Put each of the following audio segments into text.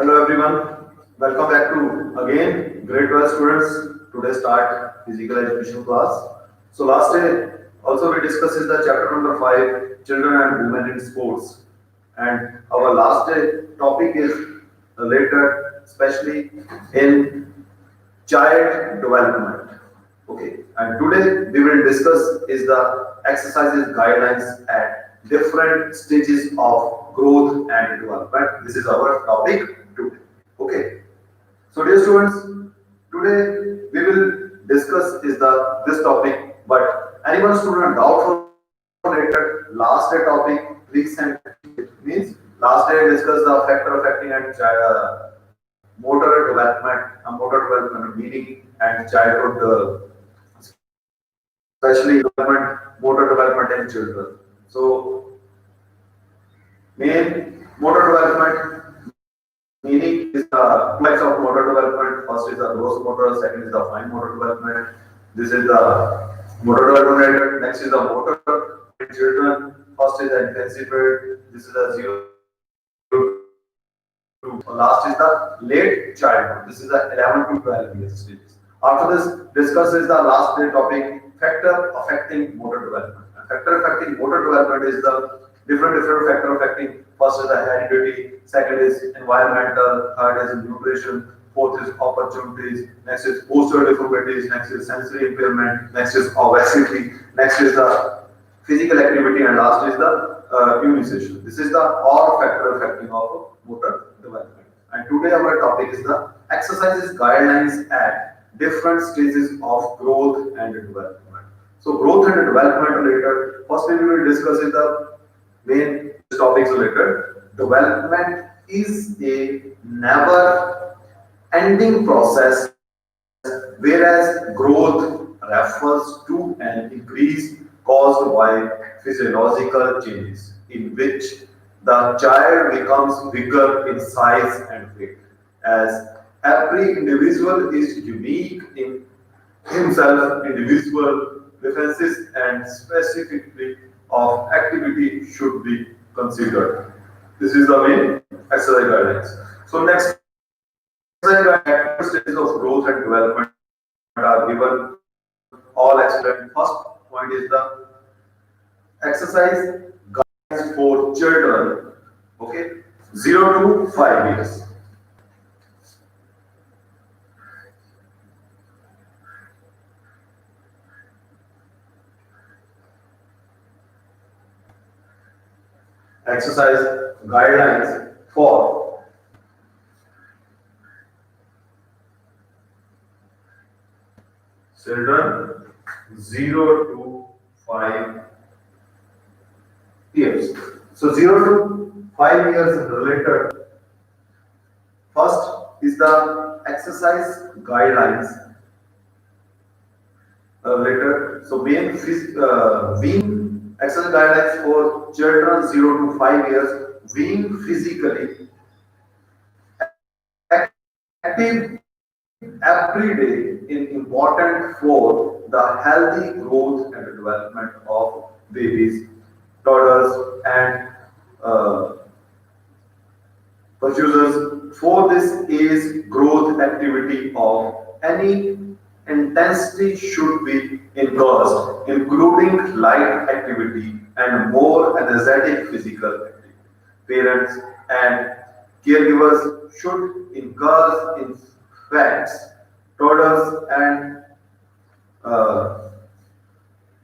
Hello everyone, welcome back to again grade 12 students. Today start physical education class. So last day also we discussed is the chapter number 5 children and women in sports, and our last day topic is related especially in child development. Okay, and today we will discuss is the exercises guidelines at different stages of growth and development. This is our topic today. Okay, so dear students, today we will discuss is the this topic. But anyone student doubtful related last day topic, please send it. Means last day discuss the factor affecting and motor development meaning and childhood, especially development, motor development in children. So main motor development meaning is the two types of motor development. First is the gross motor, second is the fine motor development. This is the motor development. Next is the motor in children. First is the intensive period. This is the 0 to last is the late childhood. This is the 11 to 12 years stages. After this, discuss is the last day topic factor affecting motor development. And factor affecting motor development is the different factor affecting. First is the heredity, second is environmental, third is nutrition, fourth is opportunities, next is posterior deformities, next is sensory impairment, next is obesity, next is the physical activity, and last is the immunization. This is the all factor affecting of motor development. And today our topic is the exercises guidelines at different stages of growth and development. So growth and development related, first we will discuss is the main topics related. Development is a never ending process, whereas growth refers to an increase caused by physiological changes in which the child becomes bigger in size and weight. As every individual is unique in himself, individual preferences and specifically of activity should be considered. This is the main exercise guidelines. So next exercise guidelines, stages of growth and development are given, all explained. First point is the exercise guidelines for children, okay, 0 to 5 years. Exercise guidelines for children 0 to 5 years. So 0 to 5 years related. First is the exercise guidelines related. So main being exercise guidelines for children 0 to 5 years, being physically active every day is important for the healthy growth and development of babies, toddlers, and pursuers. For this age, growth activity of any intensity should be encouraged, including light activity and more energetic physical activity. Parents and caregivers should encourage infants, toddlers, and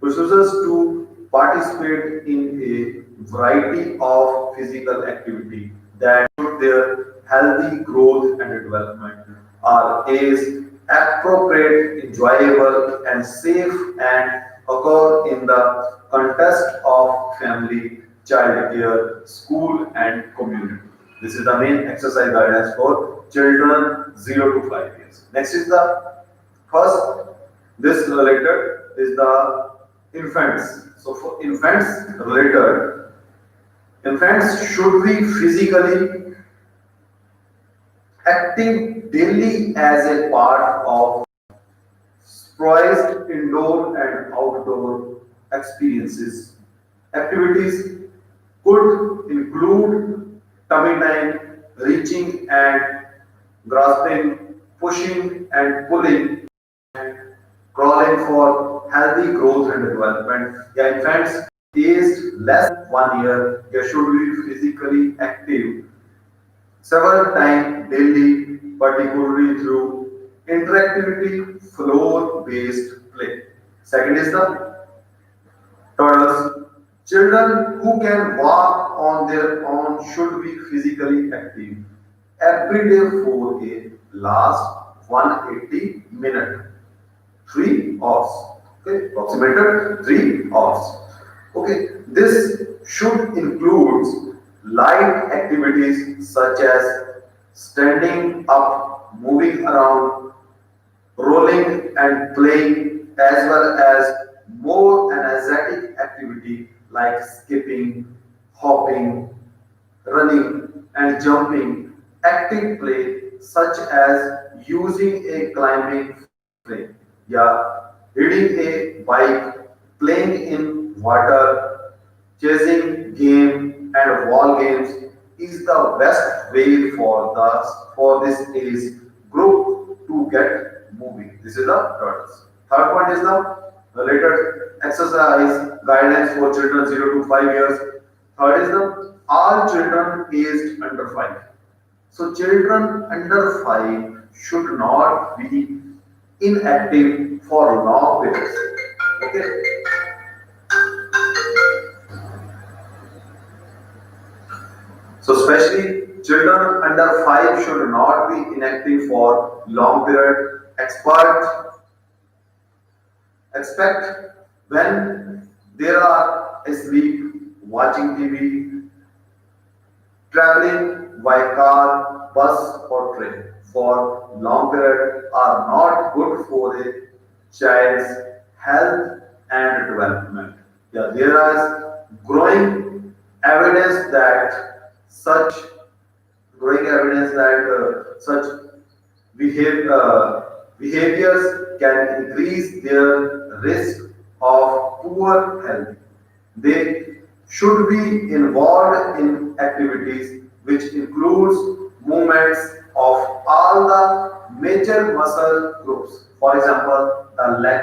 pursuers to participate in a variety of physical activity that should their healthy growth and development are is appropriate, enjoyable, and safe, and occur in the context of family, child care, school, and community. This is the main exercise guidance for children 0 to 5 years. Next is the first, this related is the infants. So for infants related, infants should be physically active daily as a part of supervised indoor and outdoor experiences. Activities could include tummy time, reaching and grasping, pushing and pulling, crawling for healthy growth and development. Yeah, infants aged less than 1 year, they should be physically active several times daily, particularly through interactivity, floor-based play. Second is the toddlers. Children who can walk on their own should be physically active every day for a last 180 minutes. 3 hours. Okay, approximated 3 hours. Okay, this should include light activities such as standing up, moving around, rolling and playing, as well as more energetic activity like skipping, hopping, running and jumping. Active play such as using a climbing frame, yeah, riding a bike, playing in water, chasing game and wall games is the best way for this age group to get moving. This is the third point is the related exercise guidelines for children 0 to 5 years. Third is the all children aged under 5. So children under 5 should not be inactive for long periods. Okay. So especially children under 5 should not be inactive for long period. Expect when they are asleep, watching TV, traveling by car, bus or train for long period are not good for a child's health and development. Yeah, there is growing evidence that such such behaviors can increase their risk of poor health. They should be involved in activities which includes movements of all the major muscle groups. For example, the leg,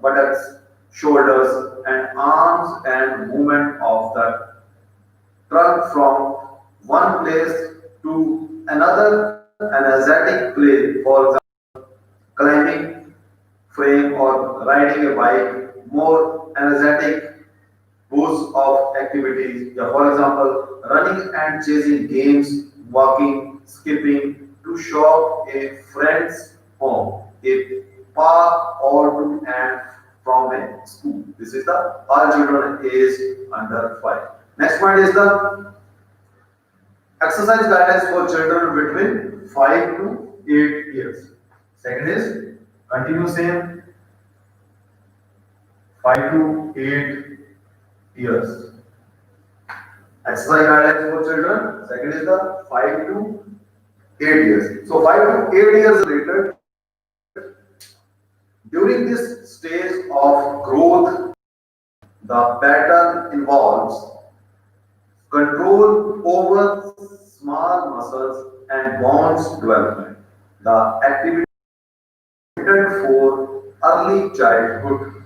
buttocks, shoulders, and arms, and movement of the trunk from one place to another energetic play, for example, climbing frame or riding a bike, more energetic boost of activities. Yeah, for example, running and chasing games, walking, skipping, to shop a friend's home, a park, or to and from a school. This is the all children aged under 5. Next point is the exercise guidance for children between 5 to 8 years. Second is continue same 5 to 8 years. Exercise guidelines for children. Second is the 5 to 8 years. So 5 to 8 years later, during this stage of growth, the pattern involves control over small muscles and bones development. The activity for early childhood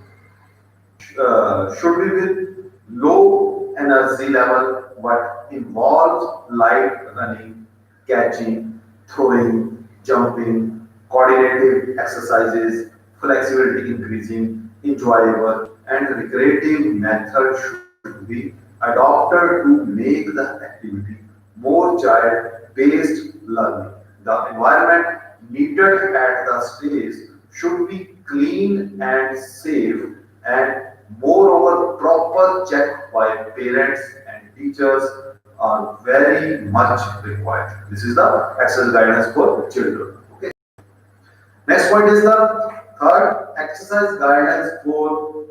should be with low energy level but involves light running, catching, throwing, jumping, coordinated exercises, flexibility increasing, enjoyable and recreative methods should be adopted to make the activity more child-based learning. The environment needed at the stage should be clean and safe and moreover proper check by parents and teachers are very much required. This is the exercise guidance for children. Okay. Next point is the third exercise guidance for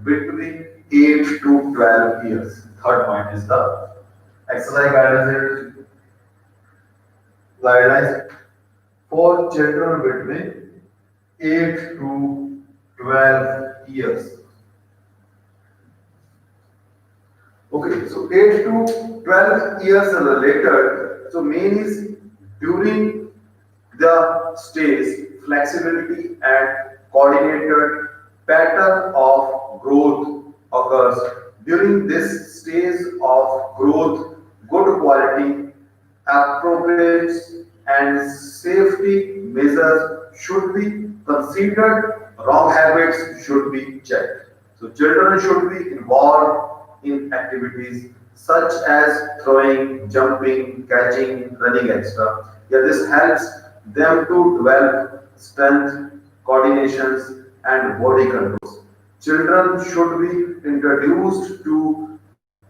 between 8 to 12 years. Third point is the exercise guidelines for children between 8 to 12 years. Okay, so 8 to 12 years later, so main is during the stage, flexibility and coordinated pattern of growth occurs. During this stage of growth, good quality, appropriate and safety measures should be considered. Wrong habits should be checked. So children should be involved in activities such as throwing, jumping, catching, running, etc. Yeah, this helps them to develop strength, coordinations, and body controls. Children should be introduced to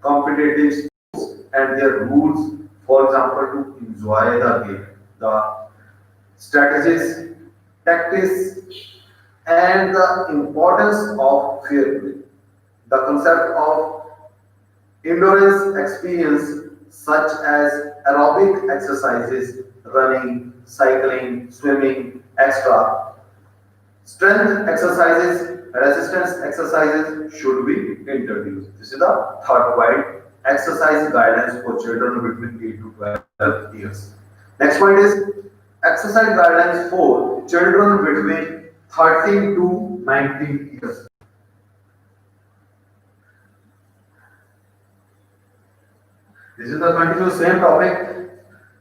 competitive and their rules, for example, to enjoy the game, the strategies, tactics, and the importance of fair play. The concept of endurance experience such as aerobic exercises, running, cycling, swimming, etc. Strength exercises, resistance exercises should be introduced. This is the third point. Exercise guidance for children between 8 to 12 years. Next point is exercise guidance for children between 13 to 19 years. This is the continuous same topic.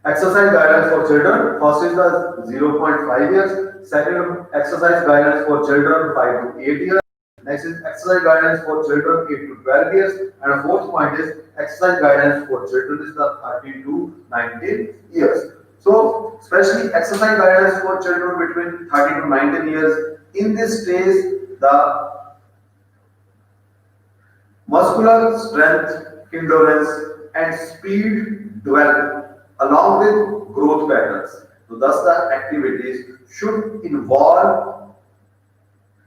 Exercise guidance for children. First is the 0.5 years. Second, exercise guidance for children 5 to 8 years. Next is exercise guidance for children 8 to 12 years. And the fourth point is exercise guidance for children is the 13 to 19 years. So, especially exercise guidance for children between 13 to 19 years. In this stage, the muscular strength, endurance, and speed develop along with growth patterns. So, thus, the activities should involve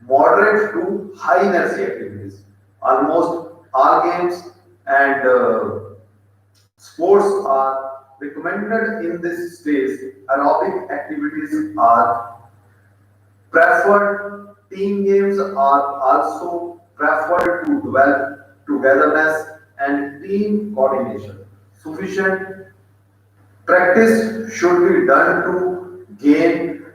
moderate to high energy activities. Almost all games and sports are recommended in this stage. Aerobic activities are preferred. Team games are also preferred to develop togetherness and team coordination. Sufficient practice should be done to gain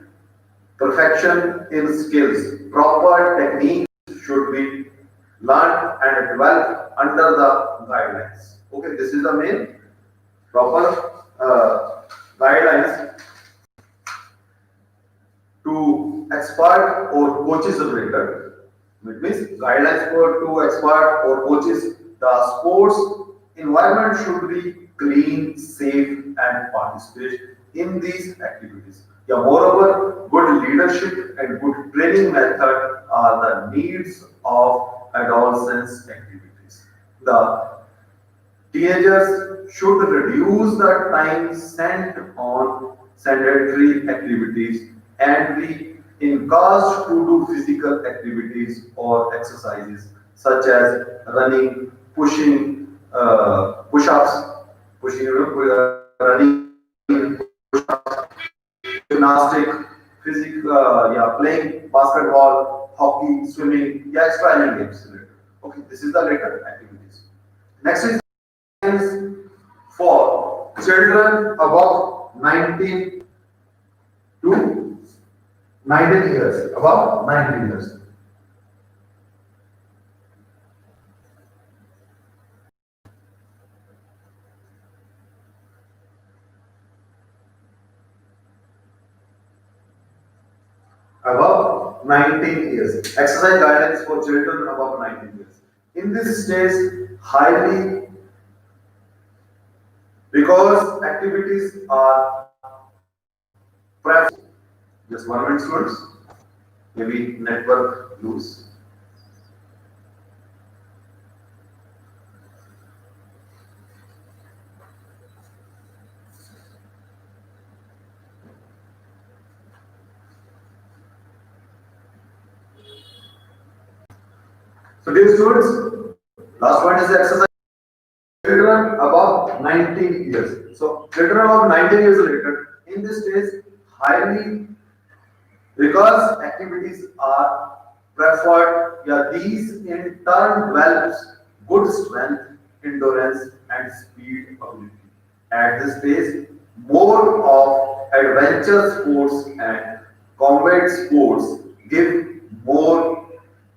perfection in skills. Proper techniques should be learned and developed under the guidelines. Okay, this is the main proper guidelines to expert or coaches related. It means guidelines for to expert or coaches. The sports environment should be clean, safe, and participate in these activities. Yeah, moreover, good leadership and good training method are the needs of adolescence activities. The teenagers should reduce the time spent on sedentary activities and be encouraged to do physical activities or exercises such as running, pushing, push-ups, pushing, running, gymnastic, yeah, playing basketball, hockey, swimming, yeah, extra any games. Okay, this is the later activities. Next is for children above 19 to 19 years, above 19 years. Above 19 years. Exercise guidance for children above 19 years. In this stage, highly because activities are preferred. Just 1 minute, students. Maybe network loose. So, dear students, last one is the exercise. Children above 19 years. So, children above 19 years later, in this stage, highly because activities are preferred, yeah, these in turn develops good strength, endurance, and speed ability. At this stage, more of adventure sports and combat sports give more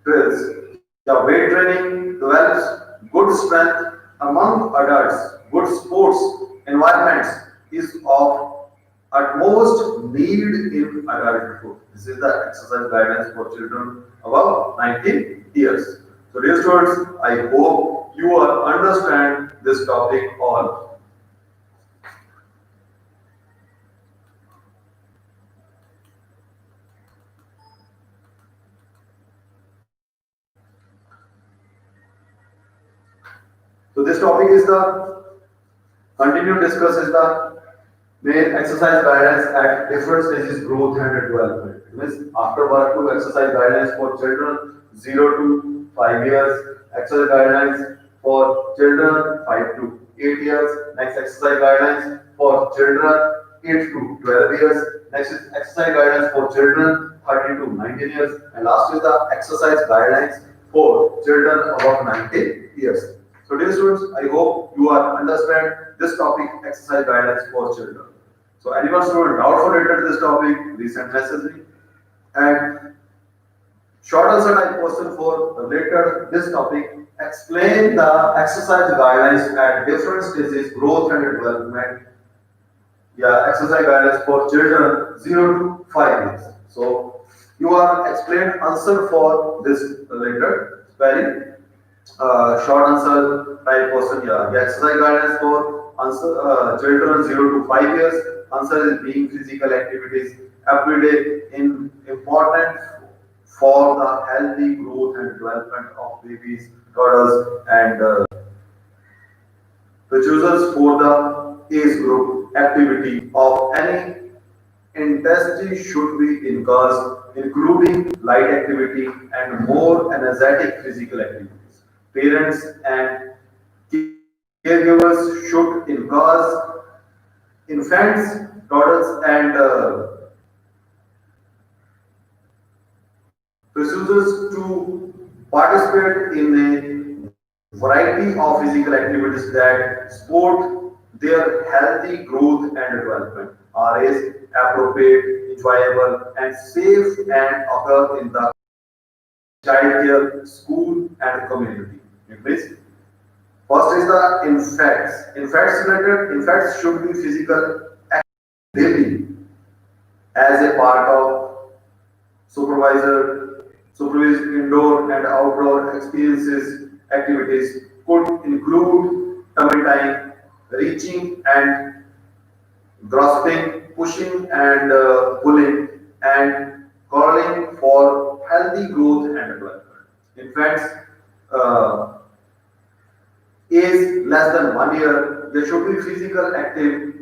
thrills. The weight training develops good strength among adults. Good sports environments is of utmost need in adulthood. This is the exercise guidance for children above 19 years. So, dear students, I hope you all understand this topic all. So, this topic is the continue discuss is the main exercise guidance at different stages growth and development. It means after work to exercise guidance for children 0 to 5 years, exercise guidance for children 5 to 8 years, next exercise guidance for children 8 to 12 years, next is exercise guidance for children 30 to 19 years, and last is the exercise guidance for children above 19 years. So dear students, I hope you are understand this topic exercise guidance for children. So anyone student doubtful related to this topic, please send message me. And short answer type question for related this topic, explain the exercise guidelines at different stages growth and development. Yeah, exercise guidance for children 0 to 5 years. So you are explained answer for this related very short answer type question. Yeah, the exercise guidance for answer children 0 to 5 years. Answer is being physical activities every day in important for the healthy growth and development of babies, toddlers, and the choosers for the age group activity of any intensity should be encouraged, including light activity and more energetic physical activities. Parents and caregivers should encourage infants, toddlers, and preschoolers to participate in a variety of physical activities that support their healthy growth and development, are as appropriate, enjoyable, and safe and occur in the childcare, school, and community. Please. First is the infects. Infects should be physical daily as a part of supervised indoor and outdoor experiences. Activities could include tummy time, reaching and grasping, pushing and pulling, and crawling for healthy growth and development. Infants uh, age less than 1 year, they should be physical active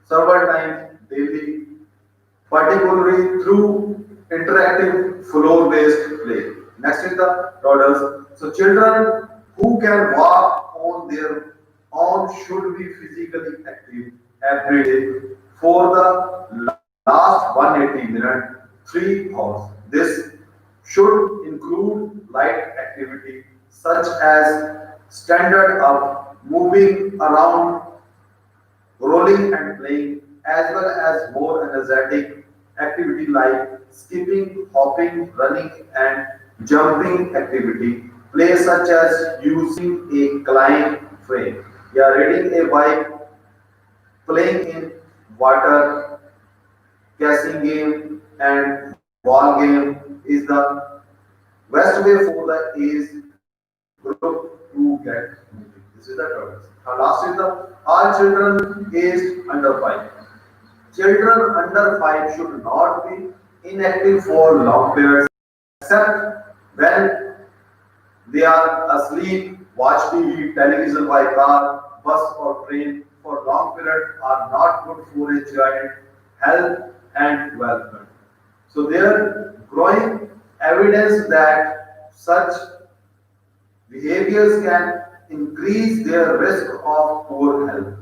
several times daily, particularly through interactive floor-based play. Next is the toddlers. So children who can walk on their own should be physically active every day for the last 180 minutes, 3 hours. This should include light activity such as standard up, moving around, rolling and playing, as well as more energetic activity like skipping, hopping, running, and jumping activity. Play such as using a climb frame. Yeah, riding a bike, playing in water, casting game, and ball game is the best way for the age group to get moving. This is the tolerance. Now last is the all children aged under 5. Children under 5 should not be inactive for long periods except when they are asleep, watch TV, television by car, bus or train for long periods are not good for a child health and development. So there growing evidence that such behaviors can increase their risk of poor health.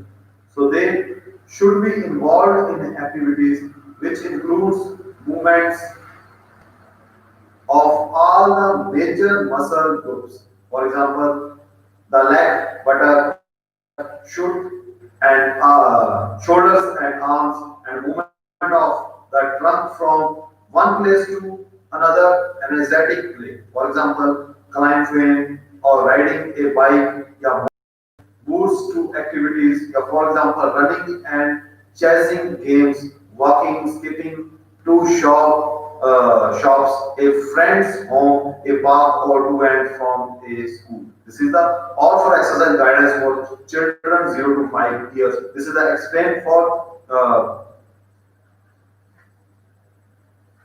So they should be involved in activities which includes movements of all the major muscle groups. For example, the leg, buttock, shoulders and arms and movement of the trunk from one place to another energetic play. For example, climbing or riding a bike, yeah, boosts to activities, yeah, for example, running and chasing games, walking, skipping to shops, a friend's home, a park, or to and from a school. This is the all for exercise guidance for children 0 to 5 years. This is the explain for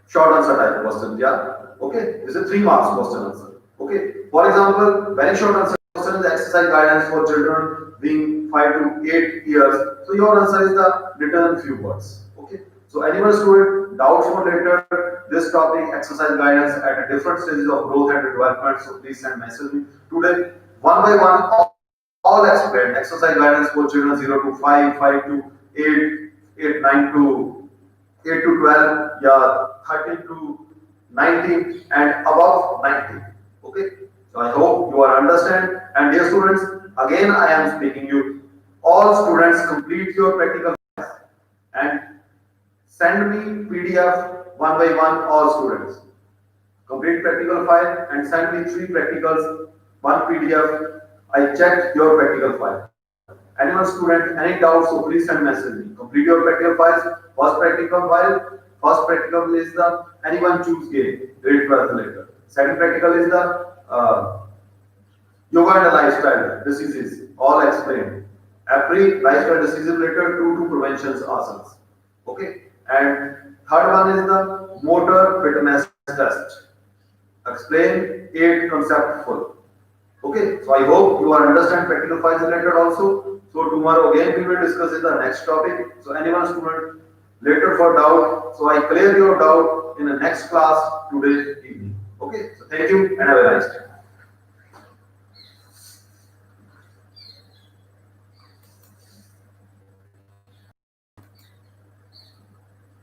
short answer type question. Yeah. Okay. This is 3 marks question answer. Okay. For example, very short answer question is the exercise guidance for children being 5 to 8 years. So your answer is the written in few words. Okay. So anyone student doubts for later this topic exercise guidance at a different stages of growth and development. So please send message me today one by one. All explained exercise guidance for children 0 to 5, 5 to 8, 8, 9 to 8 to 12, yeah, 13 to 19 and above 19. Okay, so I hope you are understand. And dear students, again I am speaking you. All students complete your practical and send me PDF one by one. All students complete practical file and send me 3 practicals, 1 PDF. I checked your practical file. Anyone student, any doubts, so please send message me. Complete your practical files. First practical file, first practical is the anyone choose game, grade 12 later. Second practical is the yoga and lifestyle diseases, all explained. Every lifestyle disease related to prevention asanas. Okay, and third one is the motor fitness test. Explain 8 concept full. Okay, so I hope you are understand practical files related also. So tomorrow again we will discuss the next topic. So anyone student later for doubt, so I clear your doubt in the next class today evening. Okay, so thank you and have a nice day.